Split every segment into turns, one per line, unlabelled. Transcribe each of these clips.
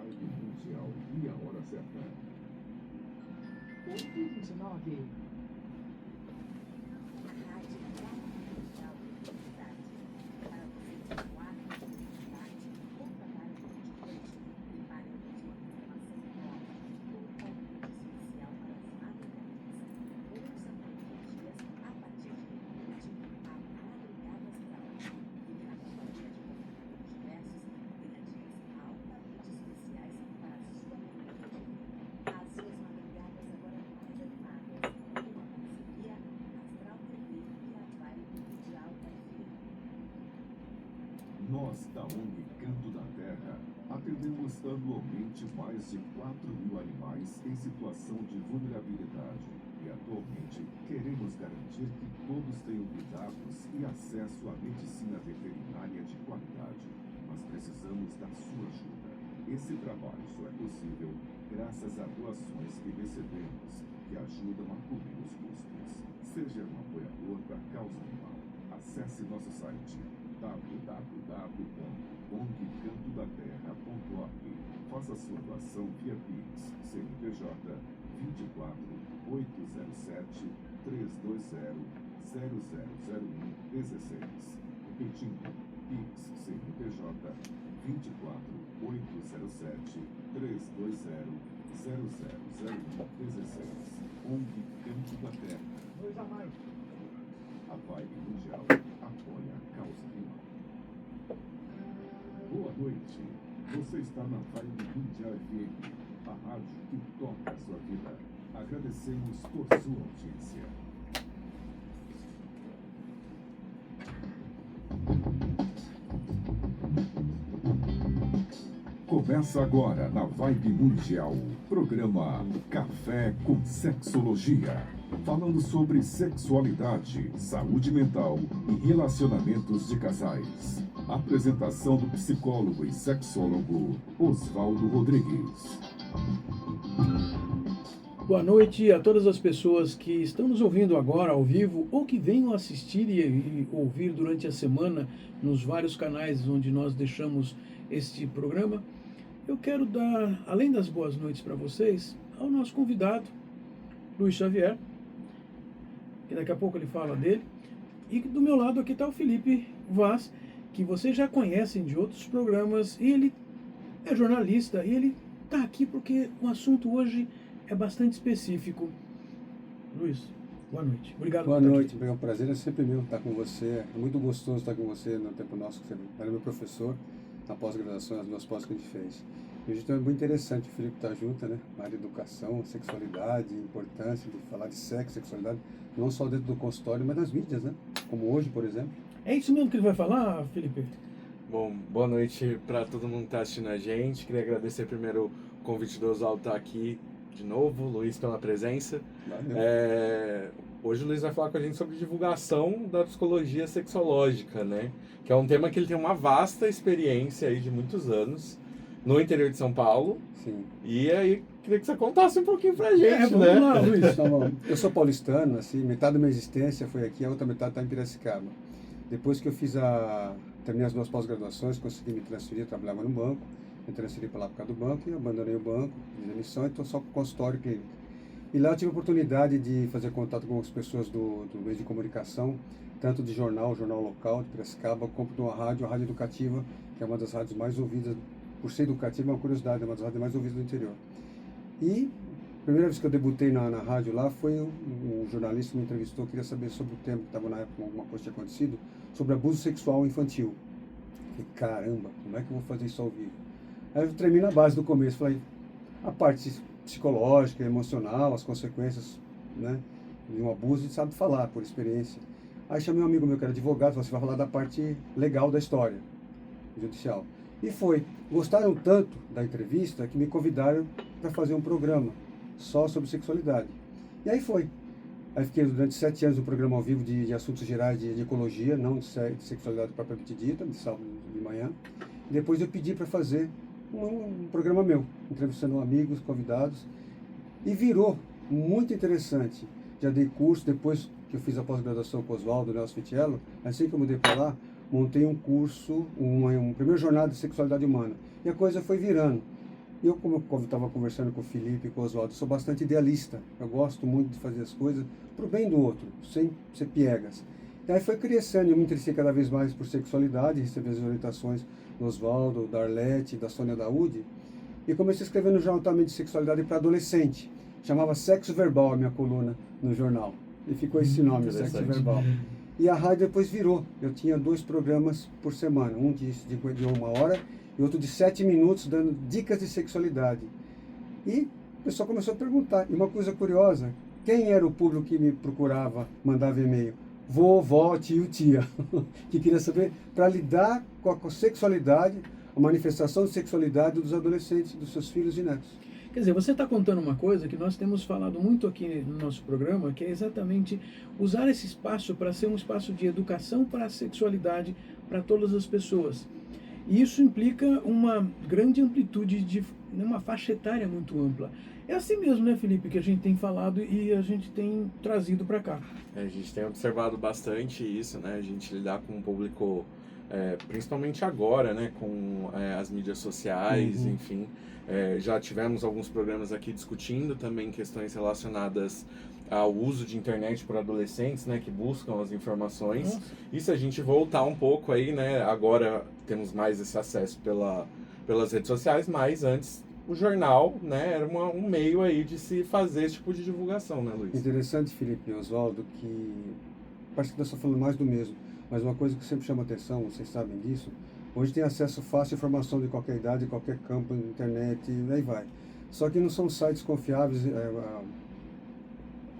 Vibe Mundial e a hora certa.
8h29.
Nós, da ONG Canto da Terra, atendemos anualmente mais de 4.000 animais em situação de vulnerabilidade e atualmente queremos garantir que todos tenham cuidados e acesso à medicina veterinária de qualidade, mas precisamos da sua ajuda. Esse trabalho só é possível graças a doações que recebemos, que ajudam a cobrir os custos. Seja um apoiador da causa animal. Acesse nosso site www.ongcantodaterra.org. Faça sua doação via Pix, CNPJ 24 807 320 0001 16. Repetindo, Pix, CNPJ 24 807 320 0001 16. ONG Canto da Terra.
2 a mais.
A Vibe Mundial apoia a causa animal. Boa noite. Você está na Vibe Mundial FM, a rádio que toca a sua vida. Agradecemos por sua audiência. Começa agora na Vibe Mundial, programa Café com Sexologia, falando sobre sexualidade, saúde mental e relacionamentos de casais. Apresentação do psicólogo e sexólogo Oswaldo Rodrigues.
Boa noite a todas as pessoas que estão nos ouvindo agora ao vivo ou que venham assistir e ouvir durante a semana nos vários canais onde nós deixamos este programa. Eu quero dar, além das boas noites para vocês, ao nosso convidado, Luiz Xavier, que daqui a pouco ele fala dele. E do meu lado aqui está o Felipe Vaz, que vocês já conhecem de outros programas, e ele é jornalista, e ele está aqui porque o assunto hoje é bastante específico. Luiz, boa noite. Obrigado
por
estar
noite,
aqui.
É um prazer, é sempre meu estar com você. É muito gostoso estar com você no tempo nosso, que você era meu professor na pós-graduação, as duas pós que a gente fez. E hoje então é muito interessante o Felipe estar junto, né? Na área de educação, sexualidade, importância de falar de sexo, sexualidade, não só dentro do consultório, mas nas mídias, né? Como hoje, por exemplo.
É isso mesmo que ele vai falar, Felipe?
Bom, boa noite para todo mundo que está assistindo a gente. Queria agradecer primeiro o convite do Oswaldo estar aqui de novo, Luiz pela presença. Hoje o Luiz vai falar com a gente sobre divulgação da psicologia sexológica, né? Que é um tema que ele tem uma vasta experiência aí de muitos anos no interior de São Paulo.
Sim.
E aí, queria que você contasse um pouquinho pra gente,
vamos
né?
lá, Luiz.
Então, eu sou paulistano, assim, metade da minha existência foi aqui, a outra metade está em Piracicaba. Depois que eu terminei as duas pós-graduações, consegui me transferir, eu trabalhava no banco, me transferi para lá por causa do banco e abandonei o banco, fiz a missão e estou só com consultório clínico. E lá eu tive a oportunidade de fazer contato com as pessoas do meio de comunicação, tanto de jornal local de Piracicaba, como de uma rádio, a Rádio Educativa, que é uma das rádios mais ouvidas, por ser educativa, é uma curiosidade, é uma das rádios mais ouvidas do interior. E a primeira vez que eu debutei na rádio lá foi um jornalista que me entrevistou, queria saber sobre o tema, que estava na época, alguma coisa tinha acontecido, sobre abuso sexual infantil. Falei, caramba, como é que eu vou fazer isso ao vivo? Aí eu tremi na base do começo, falei, a parte psicológica, emocional, as consequências, né, de um abuso, a gente sabe falar, por experiência. Aí chamei um amigo meu que era advogado, falei, você vai falar da parte legal da história, judicial. E foi. Gostaram tanto da entrevista que me convidaram para fazer um programa só sobre sexualidade. E aí foi. Aí fiquei durante 7 anos no programa ao vivo de assuntos gerais de ecologia, não de sexualidade propriamente dita, de sábado de manhã. E depois eu pedi para fazer um programa meu, entrevistando amigos, convidados. E virou muito interessante. Já dei curso, depois que eu fiz a pós-graduação com o Oswaldo Nelson Fitiello, assim que eu mudei para lá, montei um curso, uma primeira jornada de sexualidade humana. E a coisa foi virando. Eu, como eu estava conversando com o Felipe e com o Oswaldo, sou bastante idealista. Eu gosto muito de fazer as coisas para o bem do outro, sem ser piegas. E aí foi crescendo, eu me interessei cada vez mais por sexualidade, recebi as orientações do Oswaldo, da Arlete, da Sônia Daúde, e comecei a escrever no jornal também de sexualidade para adolescente. Chamava Sexo Verbal a minha coluna no jornal. E ficou esse nome, Sexo Verbal. E a rádio depois virou. Eu tinha 2 programas por semana, um de 1 hora e outro de 7 minutos, dando dicas de sexualidade. E o pessoal começou a perguntar. E uma coisa curiosa, quem era o público que me procurava, mandava e-mail? Vovó, tio, tia, que queria saber para lidar com a sexualidade, a manifestação de sexualidade dos adolescentes, dos seus filhos e netos.
Quer dizer, você está contando uma coisa que nós temos falado muito aqui no nosso programa, que é exatamente usar esse espaço para ser um espaço de educação para a sexualidade para todas as pessoas. E isso implica uma grande amplitude de uma faixa etária muito ampla. É assim mesmo, né, Felipe, que a gente tem falado e a gente tem trazido para cá.
A gente tem observado bastante isso, né? A gente lidar com um público, principalmente agora, né? Com as mídias sociais, enfim. Já tivemos alguns programas aqui discutindo também questões relacionadas ao uso de internet por adolescentes, né? Que buscam as informações.
Nossa.
E se a gente voltar um pouco aí, né? Agora temos mais esse acesso pelas redes sociais, mas antes o jornal, né, era um meio aí de se fazer esse tipo de divulgação, né, Luiz?
Interessante, Felipe e Oswaldo, que parece que nós estamos falando mais do mesmo, mas uma coisa que sempre chama atenção, vocês sabem disso, hoje tem acesso fácil à informação de qualquer idade, de qualquer campo, na internet, e aí vai. Só que não são sites confiáveis,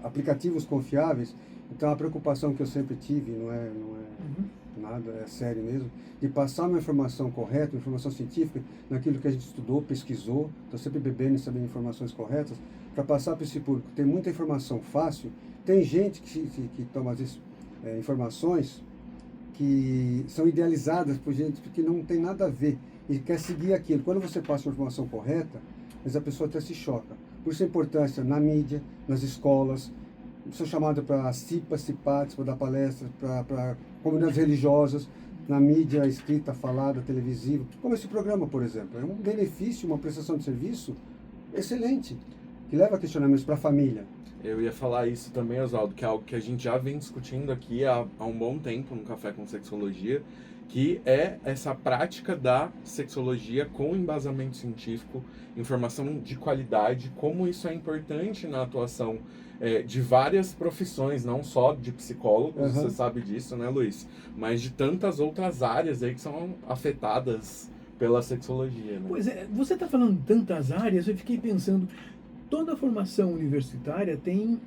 aplicativos confiáveis, então a preocupação que eu sempre tive, não é nada, é sério mesmo, de passar uma informação correta, uma informação científica, naquilo que a gente estudou, pesquisou, estou sempre bebendo e sabendo informações corretas, para passar para esse público. Tem muita informação fácil, tem gente que toma, às vezes, informações que são idealizadas por gente que não tem nada a ver e quer seguir aquilo. Quando você passa uma informação correta, mas a pessoa até se choca. Por isso a importância na mídia, nas escolas, sou chamado para CIPAS, CIPATs, para dar palestras, para comunidades religiosas, na mídia escrita, falada, televisiva, como esse programa, por exemplo. É um benefício, uma prestação de serviço excelente, que leva questionamentos para a família.
Eu ia falar isso também, Oswaldo, que é algo que a gente já vem discutindo aqui há um bom tempo no Café com Sexologia, que é essa prática da sexologia com embasamento científico, informação de qualidade, como isso é importante na atuação de várias profissões, não só de psicólogos, você sabe disso, né, Luiz? Mas de tantas outras áreas aí que são afetadas pela sexologia, né?
Pois é, você está falando de tantas áreas, eu fiquei pensando, toda formação universitária tem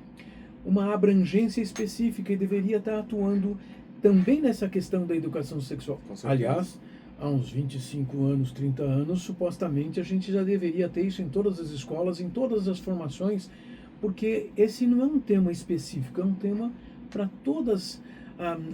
uma abrangência específica e deveria estar atuando também nessa questão da educação sexual. Aliás, há uns 25 anos, 30 anos, supostamente a gente já deveria ter isso em todas as escolas, em todas as formações, porque esse não é um tema específico, é um tema para todas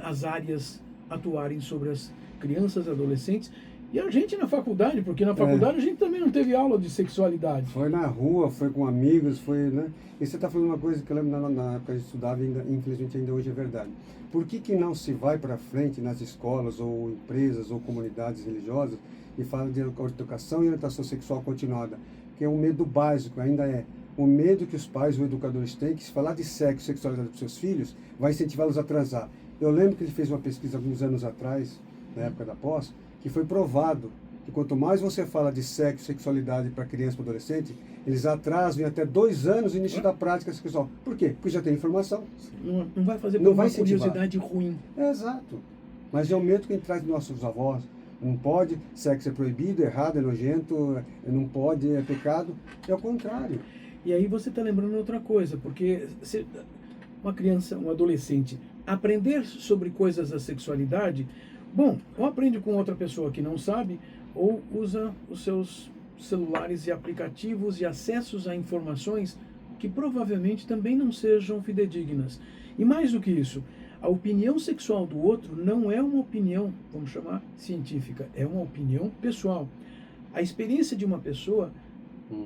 as áreas atuarem sobre as crianças e adolescentes. E a gente na faculdade, porque na faculdade a gente também não teve aula de sexualidade.
Foi na rua, foi com amigos, foi, né? E você está falando uma coisa que eu lembro na época que a gente estudava, ainda, infelizmente ainda hoje é verdade. Por que não se vai para frente nas escolas, ou empresas, ou comunidades religiosas, e fala de educação e orientação sexual continuada? Que é um medo básico, ainda é. O medo que os pais ou educadores têm, que se falar de sexo e sexualidade para os seus filhos, vai incentivá-los a transar. Eu lembro que ele fez uma pesquisa alguns anos atrás, na época da pós, que foi provado que quanto mais você fala de sexo e sexualidade para criança e para adolescente, eles atrasam em até 2 anos o início da prática sexual. Por quê? Porque já tem informação.
Não vai fazer
Não
por
vai
uma
incentivar.
curiosidade ruim.
Exato. Mas é o medo que a gente traz dos nossos avós. Não pode, sexo é proibido, é errado, é nojento, não pode, é pecado. É o contrário.
E aí você está lembrando outra coisa, porque se uma criança, um adolescente, aprender sobre coisas da sexualidade, bom, ou aprende com outra pessoa que não sabe, ou usa os seus celulares e aplicativos e acessos a informações que provavelmente também não sejam fidedignas. E mais do que isso, a opinião sexual do outro não é uma opinião, vamos chamar, científica, é uma opinião pessoal. A experiência de uma pessoa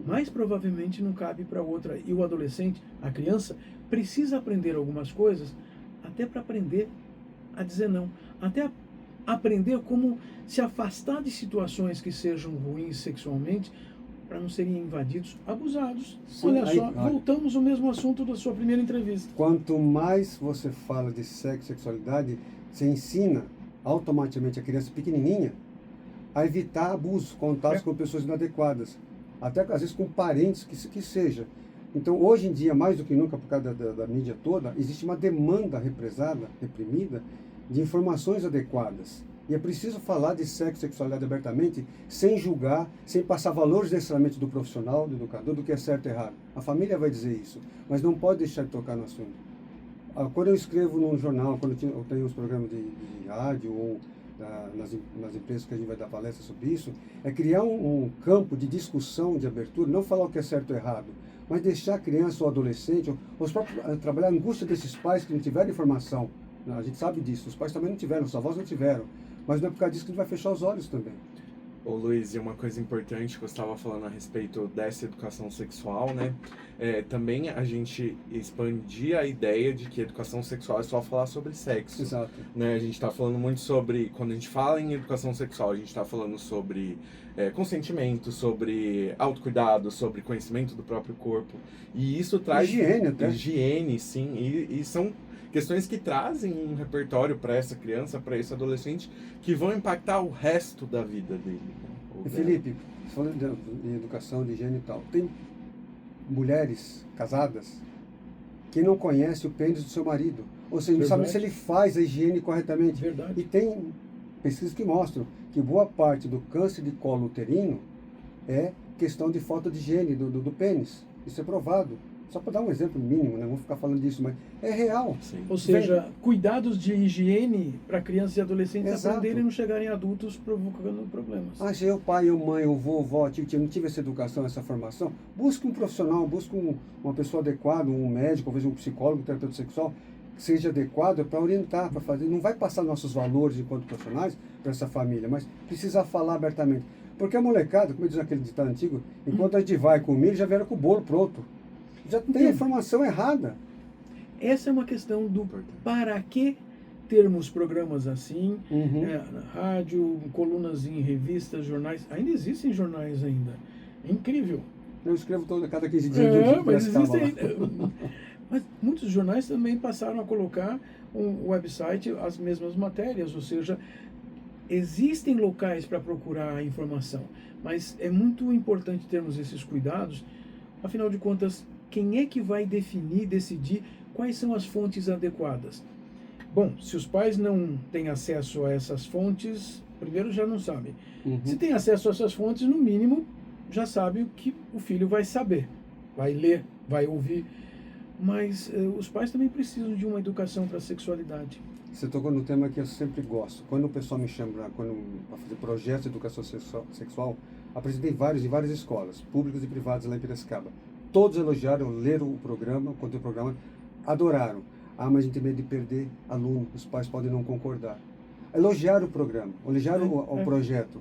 mais provavelmente não cabe para outra. E o adolescente, a criança, precisa aprender algumas coisas até para aprender a dizer não. Até aprender como se afastar de situações que sejam ruins sexualmente para não serem invadidos, abusados.
Sim,
Olha
aí,
só,
olha.
voltamos ao mesmo assunto da sua primeira entrevista.
Quanto mais você fala de sexo e sexualidade, você ensina automaticamente a criança pequenininha a evitar abusos, contatos com pessoas inadequadas, até às vezes com parentes que seja. Então, hoje em dia, mais do que nunca, por causa da mídia toda, existe uma demanda represada, reprimida, de informações adequadas. E é preciso falar de sexo e sexualidade abertamente, sem julgar, sem passar valores necessariamente do profissional, do educador, do que é certo e errado. A família vai dizer isso, mas não pode deixar de tocar no assunto. Quando eu escrevo num jornal, quando eu tenho os programas de rádio ou nas empresas que a gente vai dar palestra sobre isso, é criar um campo de discussão, de abertura, não falar o que é certo ou errado, mas deixar a criança ou adolescente, ou os próprios, trabalhar a angústia desses pais que não tiveram informação. A gente sabe disso, os pais também não tiveram, os avós não tiveram, mas não é por causa disso que a gente vai fechar os olhos também.
Ô Luiz, e uma coisa importante que eu estava falando a respeito dessa educação sexual, né? Também a gente expandir a ideia de que educação sexual é só falar sobre sexo.
Exato.
Né? A gente está falando muito sobre, quando a gente fala em educação sexual, a gente está falando sobre consentimento, sobre autocuidado, sobre conhecimento do próprio corpo. E isso traz...
Higiene até.
Higiene, sim. E são questões que trazem um repertório para essa criança, para esse adolescente, que vão impactar o resto da vida dele. Né?
E Felipe, falando de educação, de higiene e tal, tem mulheres casadas que não conhecem o pênis do seu marido, ou seja, não sabem se ele faz a higiene corretamente.
Verdade.
E tem pesquisas que mostram que boa parte do câncer de colo uterino é questão de falta de higiene do pênis. Isso é provado. Só para dar um exemplo mínimo, né? Vamos ficar falando disso, mas é real.
Sim.
Ou seja, cuidados de higiene para crianças e adolescentes
Exato.
aprenderem e não chegarem adultos provocando problemas.
Ah, se eu, pai, eu, mãe, eu vou, vó, tio, não tive essa educação, essa formação, busque um profissional, busque uma pessoa adequada, um médico, talvez um psicólogo, um terapeuta sexual, que seja adequado para orientar, para fazer. Não vai passar nossos valores enquanto profissionais para essa família, mas precisa falar abertamente. Porque a molecada, como diz aquele ditado antigo, enquanto a gente vai com o milho, já vieram com o bolo pronto. Já tem a informação errada.
Essa é uma questão do para que termos programas assim, na rádio, colunas em revistas, jornais. Ainda existem jornais ainda. É incrível.
Eu escrevo cada 15 dias.
Mas existem. Mas muitos jornais também passaram a colocar um website, as mesmas matérias, ou seja, existem locais para procurar a informação. Mas é muito importante termos esses cuidados. Afinal de contas, quem é que vai definir, decidir quais são as fontes adequadas? Bom, se os pais não têm acesso a essas fontes, primeiro já não sabem. Se tem acesso a essas fontes, no mínimo, já sabe o que o filho vai saber. Vai ler, vai ouvir. Mas os pais também precisam de uma educação para a sexualidade.
Você tocou no tema que eu sempre gosto. Quando o pessoal me chama para fazer projetos de educação sexual, apresentei em várias escolas, públicas e privadas lá em Piracicaba. Todos elogiaram, leram o programa, o conteúdo do programa, adoraram. Ah, mas a gente tem medo de perder aluno, os pais podem não concordar. Elogiaram o programa, elogiaram o projeto,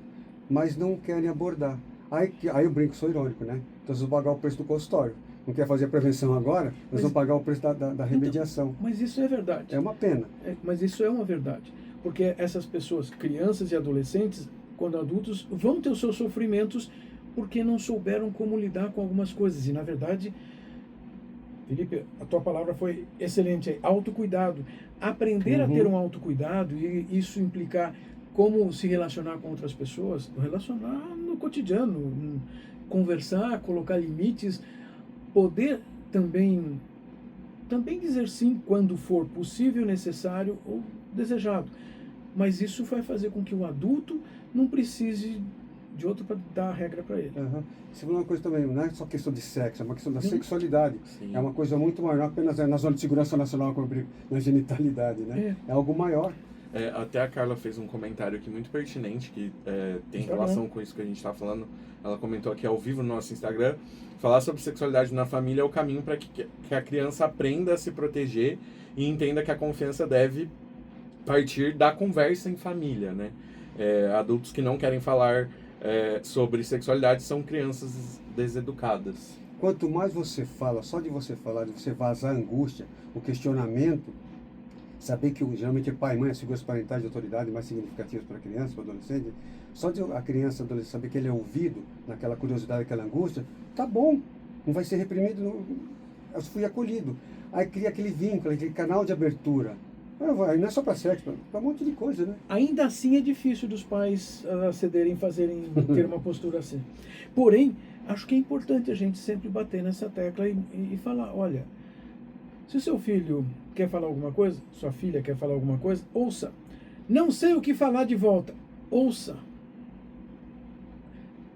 mas não querem abordar. Aí eu brinco, sou irônico, né? Então vocês vão pagar o preço do consultório. Não quer fazer a prevenção agora, nós vamos pagar o preço da remediação.
Então, mas isso é verdade.
É uma pena.
Mas isso é uma verdade. Porque essas pessoas, crianças e adolescentes, quando adultos, vão ter os seus sofrimentos porque não souberam como lidar com algumas coisas. E, na verdade, Felipe, a tua palavra foi excelente. Autocuidado. Aprender a ter um autocuidado, e isso implicar como se relacionar com outras pessoas, relacionar no cotidiano, conversar, colocar limites, poder também dizer sim quando for possível, necessário ou desejado. Mas isso vai fazer com que o adulto não precise de outro para dar a regra para ele.
Você falou uma coisa também, não é só questão de sexo, é uma questão da sexualidade.
Sim.
É uma coisa muito maior, não apenas na zona de segurança nacional, como eu brinco, na genitalidade, né? É algo maior.
Até a Carla fez um comentário aqui muito pertinente, que tem relação com isso que a gente está falando. Ela comentou aqui ao vivo no nosso Instagram. Falar sobre sexualidade na família é o caminho para que a criança aprenda a se proteger e entenda que a confiança deve partir da conversa em família, né? Adultos que não querem falar sobre sexualidade são crianças deseducadas.
Quanto mais você fala, só de você falar, de você vazar a angústia, o questionamento, saber que geralmente pai e mãe, as figuras parentais de autoridade mais significativas para a criança, para o adolescente, Só de a criança, adolescente, saber que ele é ouvido, naquela curiosidade, aquela angústia, tá bom, não vai ser reprimido, eu fui acolhido. Aí cria aquele vínculo, aquele canal de abertura. Não é só para sexo, para um monte de coisa, né?
Ainda assim é difícil dos pais cederem, ter uma postura assim. Porém, acho que é importante a gente sempre bater nessa tecla e falar, olha, se o seu filho quer falar alguma coisa, sua filha quer falar alguma coisa, ouça. Não sei o que falar de volta, ouça.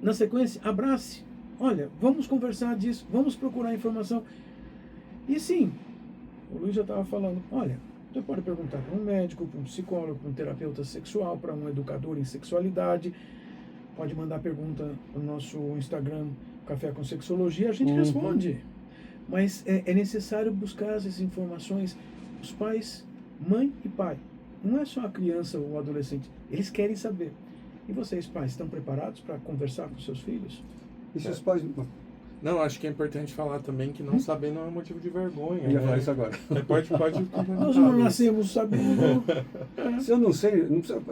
Na sequência, abrace. Olha, vamos conversar disso, vamos procurar informação. E sim, o Luiz já estava falando, olha, você pode perguntar para um médico, para um psicólogo, para um terapeuta sexual, para um educador em sexualidade. Pode mandar pergunta no nosso Instagram, Café com Sexologia, a gente responde. Mas é necessário buscar essas informações. Os pais, mãe e pai, não é só a criança ou o adolescente, eles querem saber. E vocês, pais, estão preparados para conversar com seus filhos?
E seus pais...
Não, acho que é importante falar também que não saber não é motivo de vergonha.
Eu ia falar isso agora.
Pode
Nós não nascemos sabendo.
Se eu não sei,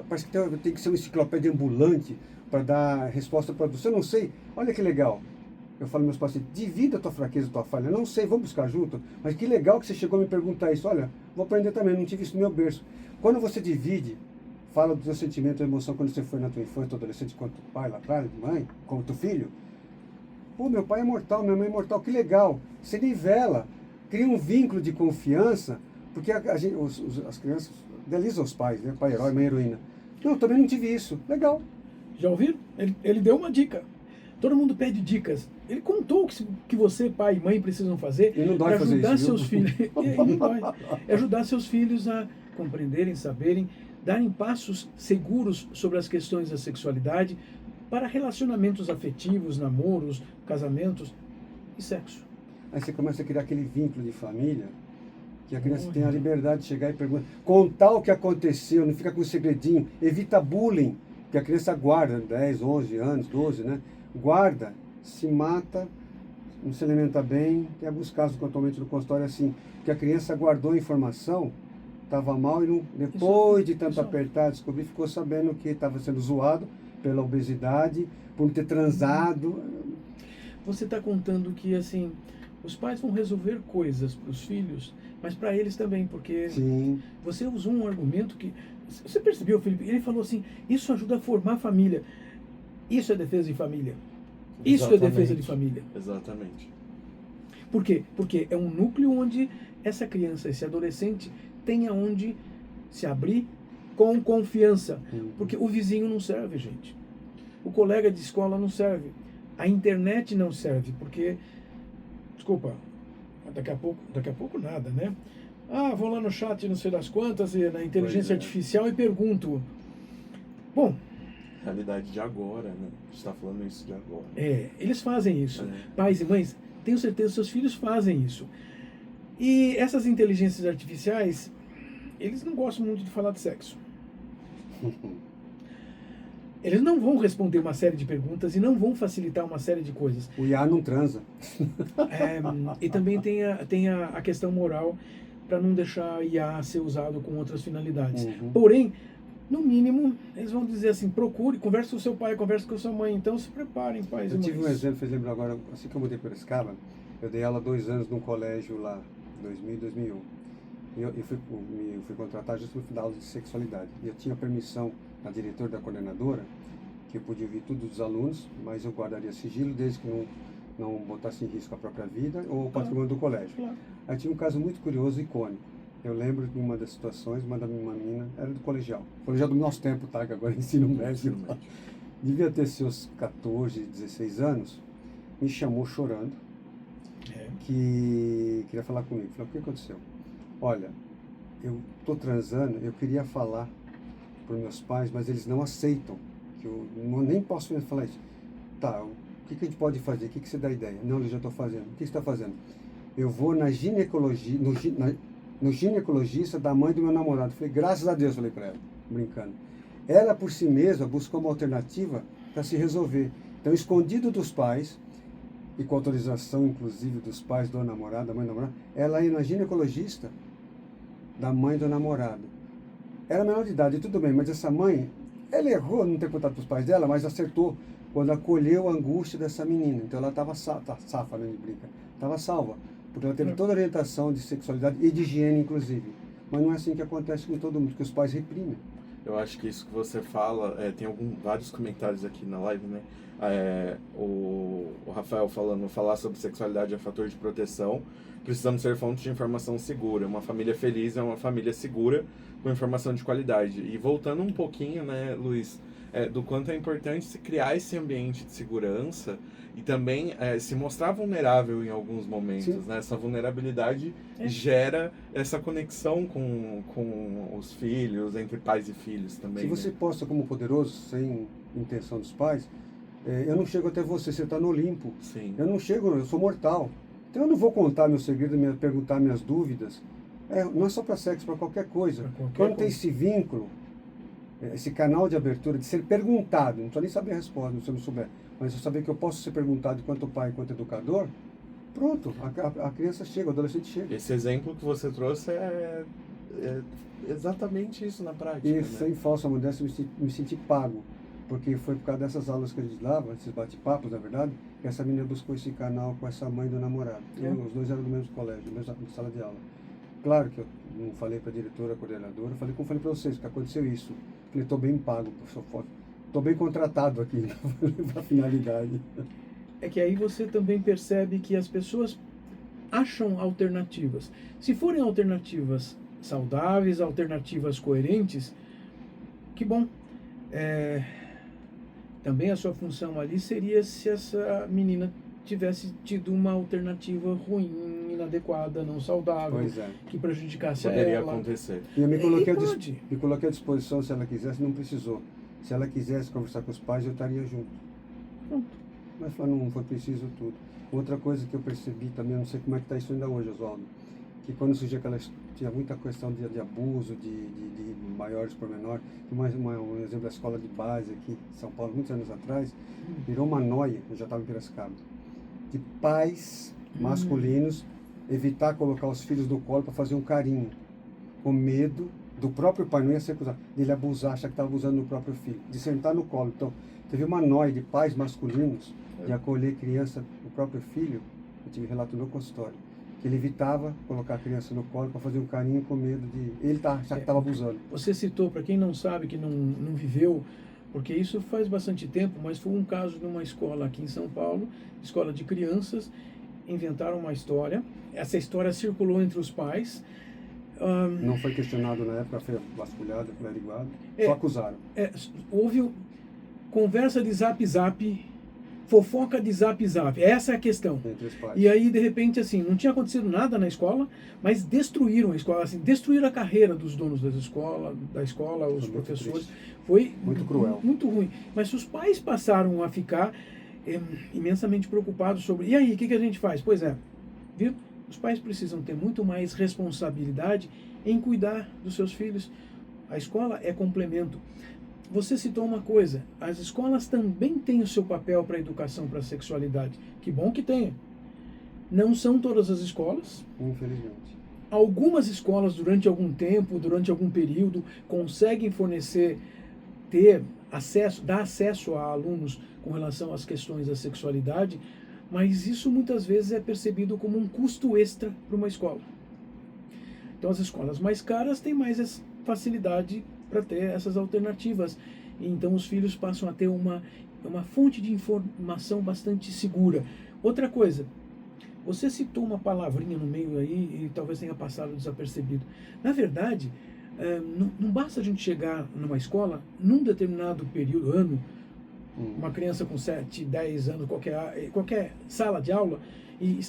parece que tem que ser uma enciclopédia ambulante para dar resposta para você. Eu não sei, olha que legal. Eu falo meus pacientes, divida a tua fraqueza, a tua falha. Eu não sei, vamos buscar junto. Mas que legal que você chegou a me perguntar isso. Olha, vou aprender também, não tive isso no meu berço. Quando você divide, fala do teu sentimento, da emoção, quando você foi na tua infância, tua adolescente, quanto pai lá atrás, mãe, como teu filho. Pô, meu pai é mortal, minha mãe é mortal, que legal. Você nivela, cria um vínculo de confiança, porque as crianças idealizam os pais, né? Pai herói, mãe heroína. Não, eu também não tive isso. Legal.
Já ouviram? Ele deu uma dica. Todo mundo pede dicas. Ele contou o que você, pai e mãe, precisam fazer para ajudar seus filhos. Ajudar seus filhos a compreenderem, saberem, darem passos seguros sobre as questões da sexualidade para relacionamentos afetivos, namoros, casamentos e sexo.
Aí você começa a criar aquele vínculo de família, que a criança tem a liberdade de chegar e perguntar, contar o que aconteceu, não fica com segredinho, evita bullying, que a criança guarda, 10, 11 anos, 12, né? Guarda, se mata, não se alimenta bem. Tem alguns casos que atualmente no consultório assim, que a criança guardou a informação, estava mal e não, depois de tanto apertar, descobrir, ficou sabendo que estava sendo zoado pela obesidade, por não ter transado.
Você está contando que assim, os pais vão resolver coisas para os filhos, mas para eles também, porque
Sim.
Você usou um argumento que... Você percebeu, Felipe? Ele falou assim, isso ajuda a formar a família. Isso é defesa de família. Isso é defesa de família.
Exatamente.
Por quê? Porque é um núcleo onde essa criança, esse adolescente, tenha onde se abrir com confiança. Porque o vizinho não serve, gente. O colega de escola não serve. A internet não serve, porque... Desculpa, daqui a pouco nada, né? Ah, vou lá no chat, não sei das quantas, e na inteligência artificial e pergunto. Bom...
Realidade de agora, né? A gente está falando isso de agora.
Eles fazem isso. Pais e mães, tenho certeza que seus filhos fazem isso. E essas inteligências artificiais, eles não gostam muito de falar de sexo. Eles não vão responder uma série de perguntas e não vão facilitar uma série de coisas.
O IA não transa.
E também tem a questão moral para não deixar IA ser usado com outras finalidades. Porém, no mínimo, eles vão dizer assim, procure, converse com o seu pai, converse com a sua mãe. Então, se preparem, pais e mães.
Eu tive um exemplo, fez lembrar agora, assim que eu mudei para Piracicaba, eu dei aula 2 anos num colégio lá, 2000 e 2001. E eu fui contratado justo no final de sexualidade. E eu tinha permissão da diretora, da coordenadora, que eu podia ouvir tudo dos alunos, mas eu guardaria sigilo desde que não botasse em risco a própria vida ou o patrimônio do colégio. Aí tinha um caso muito curioso e icônico. Eu lembro de uma das situações, uma menina, era do colegial do nosso tempo, tá? Que agora é ensino médio. Devia ter seus 14, 16 anos, me chamou chorando, que queria falar comigo. Falei, o que aconteceu? Olha, eu tô transando, eu queria falar para os meus pais, mas eles não aceitam, que eu nem posso falar isso. Tá, o que a gente pode fazer? O que você dá ideia? Não, eu já estou fazendo. O que você está fazendo? Eu vou na ginecologia, no ginecologista da mãe do meu namorado. Falei, graças a Deus, falei para ela, brincando. Ela, por si mesma, buscou uma alternativa para se resolver. Então, escondido dos pais, e com autorização, inclusive, dos pais do namorado, da mãe do namorado, ela ia na ginecologista da mãe do namorado. Era menor de idade, tudo bem, mas essa mãe, Ela errou não ter contado para os pais dela, mas acertou quando acolheu a angústia dessa menina. Então ela estava safa, né, de brinca. Estava salva, porque ela teve toda a orientação de sexualidade e de higiene, inclusive. Mas não é assim que acontece com todo mundo, que os pais reprimem.
Eu acho que isso que você fala, tem vários comentários aqui na live, né? O Rafael falar sobre sexualidade é fator de proteção. Precisamos ser fonte de informação segura. Uma família feliz é uma família segura com informação de qualidade. E voltando um pouquinho, né, Luiz, do quanto é importante se criar esse ambiente de segurança e também se mostrar vulnerável em alguns momentos, né? Essa vulnerabilidade gera essa conexão com os filhos, entre pais e filhos também.
Se você posta como poderoso, sem intenção dos pais, eu não chego até você está no Olimpo.
Sim.
Eu não chego, eu sou mortal. Então eu não vou contar meu segredo, perguntar minhas dúvidas. Não é só para sexo, para qualquer coisa. Quando tem esse vínculo, esse canal de abertura, de ser perguntado, não precisa nem saber a resposta, se eu não souber, mas eu saber que eu posso ser perguntado enquanto pai, enquanto educador, pronto, a criança chega, o adolescente chega.
Esse exemplo que você trouxe é exatamente isso na prática.
E
né?
sem falsa modéstia, me senti pago, porque foi por causa dessas aulas que a gente dava, esses bate-papos, na verdade, que essa menina buscou esse canal com essa mãe do namorado. Os dois eram do mesmo colégio, da mesma sala de aula. Claro que eu não falei para a diretora, coordenadora, falei como falei para vocês, que aconteceu isso. Falei, estou bem pago, estou bem contratado aqui para a finalidade.
É que aí você também percebe que as pessoas acham alternativas. Se forem alternativas saudáveis, alternativas coerentes, que bom. Também a sua função ali seria se essa menina tivesse tido uma alternativa ruim, inadequada, não saudável, que prejudicasse
Poderia
ela.
acontecer.
E eu me coloquei à disposição se ela quisesse, não precisou. Se ela quisesse conversar com os pais, eu estaria junto. Mas não foi preciso tudo. Outra coisa que eu percebi também, não sei como é que está isso ainda hoje, Oswaldo, que quando surgiu tinha muita questão de abuso, de maiores por menor. Um exemplo da escola de base aqui em São Paulo, muitos anos atrás, virou uma noia, eu já estava em Piracicaba, de pais masculinos evitar colocar os filhos no colo para fazer um carinho, com medo do próprio pai, não ia ser acusado, dele abusar, achar que estava abusando do próprio filho, de sentar no colo. Então, teve uma noia de pais masculinos de acolher criança, o próprio filho, eu tive relato no consultório, que ele evitava colocar a criança no colo para fazer um carinho com medo de ele achar que estava abusando.
Você citou, para quem não sabe, que não viveu, porque isso faz bastante tempo, mas foi um caso de uma escola aqui em São Paulo, escola de crianças, inventaram uma história, essa história circulou entre os pais.
Não foi questionado na época, foi vasculhado, foi averiguado, só acusaram.
Houve conversa de zap, fofoca de zap, essa é a questão.
Entre os pais.
E aí, de repente, assim, não tinha acontecido nada na escola, mas destruíram a escola, assim, destruíram a carreira dos donos da escola, os professores. Foi
muito cruel.
Muito ruim. Mas os pais passaram a ficar imensamente preocupados sobre, e aí, o que a gente faz? Pois viu? Os pais precisam ter muito mais responsabilidade em cuidar dos seus filhos. A escola é complemento. Você citou uma coisa, as escolas também têm o seu papel para a educação, para a sexualidade. Que bom que tenha. Não são todas as escolas.
Infelizmente.
Algumas escolas, durante algum tempo, durante algum período, conseguem ter acesso, dar acesso a alunos com relação às questões da sexualidade, mas isso muitas vezes é percebido como um custo extra para uma escola. Então as escolas mais caras têm mais facilidade para ter essas alternativas. E então os filhos passam a ter uma fonte de informação bastante segura. Outra coisa, você citou uma palavrinha no meio aí e talvez tenha passado desapercebido. Na verdade, não basta a gente chegar numa escola, num determinado período, ano, uma criança com 7, 10 anos, qualquer sala de aula, e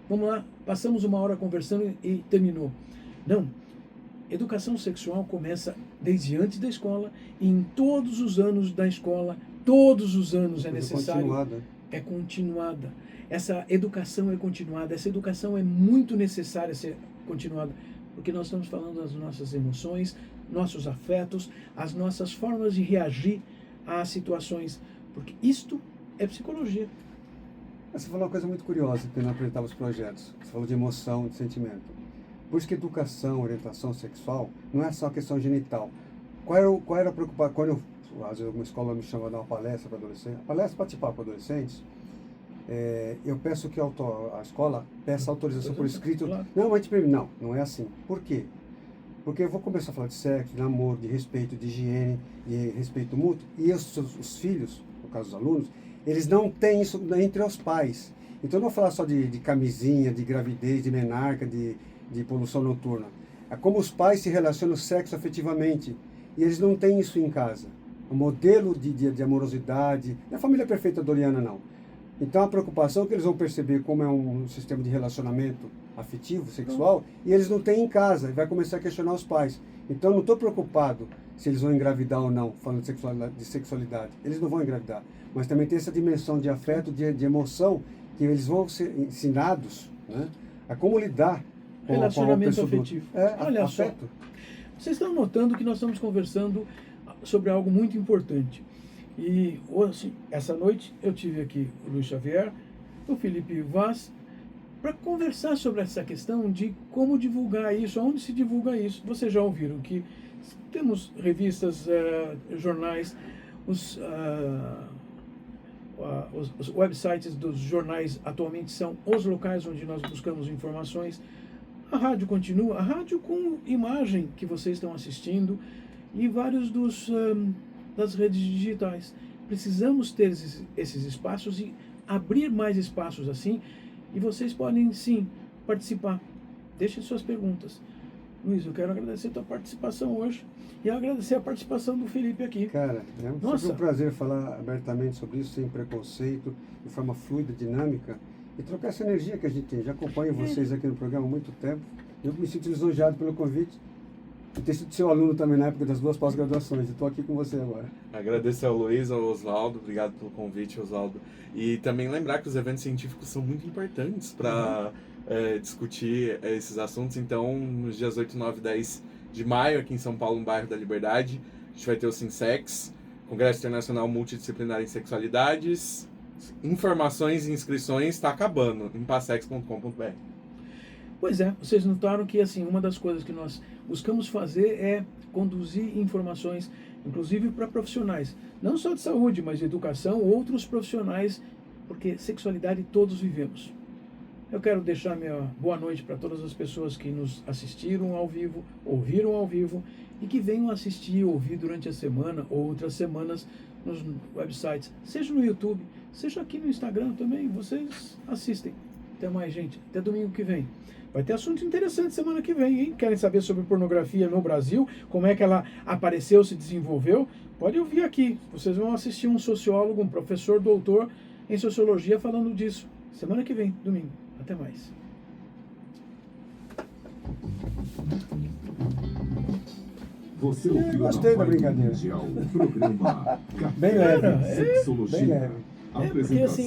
vamos lá, passamos uma hora conversando e terminou. Não. Educação sexual começa desde antes da escola, e em todos os anos da escola, todos os anos é necessário. É continuada. Essa educação é continuada, essa educação é muito necessária ser continuada, porque nós estamos falando das nossas emoções, nossos afetos, as nossas formas de reagir às situações, porque isto é psicologia.
Você falou uma coisa muito curiosa, que não apresentava os projetos. Você falou de emoção, de sentimento. Por isso que educação, orientação sexual, não é só questão genital. Qual era a preocupação? Quando eu às vezes alguma escola me chama a dar uma palestra para adolescentes, palestra, bate-papo para adolescentes, eu peço que a escola peça autorização por escrito.
Claro.
Não, mas não é assim. Por quê? Porque eu vou começar a falar de sexo, de namoro, de respeito, de higiene, de respeito mútuo, e os filhos, no caso dos alunos, eles não têm isso entre os pais. Então eu não vou falar só de camisinha, de gravidez, de menarca, de poluição noturna. É como os pais se relacionam sexo afetivamente, e eles não têm isso em casa. O modelo de amorosidade, não é a família perfeita doriana, não. Então a preocupação é que eles vão perceber como é um sistema de relacionamento afetivo, sexual, e eles não têm em casa, e vai começar a questionar os pais. Então eu não estou preocupado se eles vão engravidar ou não, falando de sexualidade. Eles não vão engravidar, mas também tem essa dimensão de afeto, de emoção, que eles vão ser ensinados, né, a como lidar com
Relacionamento
pessoa
afetivo. Olha
afeto.
Só, vocês estão notando que nós estamos conversando sobre algo muito importante. E hoje, essa noite, eu tive aqui o Luiz Xavier, o Felipe Vaz, para conversar sobre essa questão de como divulgar isso, aonde se divulga isso. Vocês já ouviram que temos revistas, jornais, os websites dos jornais atualmente são os locais onde nós buscamos informações. A rádio continua, a rádio com imagem que vocês estão assistindo e vários das redes digitais. Precisamos ter esses espaços e abrir mais espaços assim, e vocês podem sim participar. Deixem suas perguntas. Luiz, eu quero agradecer a tua participação hoje e agradecer a participação do Felipe aqui.
Cara, é sempre um prazer falar abertamente sobre isso, sem preconceito, de forma fluida, dinâmica, e trocar essa energia que a gente tem. Já acompanho vocês aqui no programa há muito tempo. Eu me sinto lisonjeado pelo convite. E ter sido seu aluno também na época das 2 pós-graduações. Estou aqui com você agora.
Agradecer ao Luiz, ao Oswaldo. Obrigado pelo convite, Oswaldo. E também lembrar que os eventos científicos são muito importantes para discutir esses assuntos. Então, nos dias 8, 9 e 10 de maio, aqui em São Paulo, no bairro da Liberdade, a gente vai ter o Sinsex, Congresso Internacional Multidisciplinar em Sexualidades. Informações e inscrições está acabando em passex.com.br.
Pois é, vocês notaram que assim, uma das coisas que nós buscamos fazer é conduzir informações, inclusive para profissionais, não só de saúde, mas de educação, outros profissionais, porque sexualidade todos vivemos. Eu quero deixar minha boa noite para todas as pessoas que nos assistiram ao vivo, ouviram ao vivo e que venham assistir, ouvir durante a semana ou outras semanas nos websites, seja no YouTube, seja aqui no Instagram também, vocês assistem. Até mais, gente. Até domingo que vem. Vai ter assunto interessante semana que vem, hein? Querem saber sobre pornografia no Brasil? Como é que ela apareceu, se desenvolveu? Pode ouvir aqui. Vocês vão assistir um sociólogo, um professor, doutor em sociologia falando disso. Semana que vem, domingo. Até mais.
Você ouviu
Gostei da
na Vibe
brincadeira.
Mundial, o programa
Bem
Café
leve.
Sexologia.
Bem leve.
Porque assim,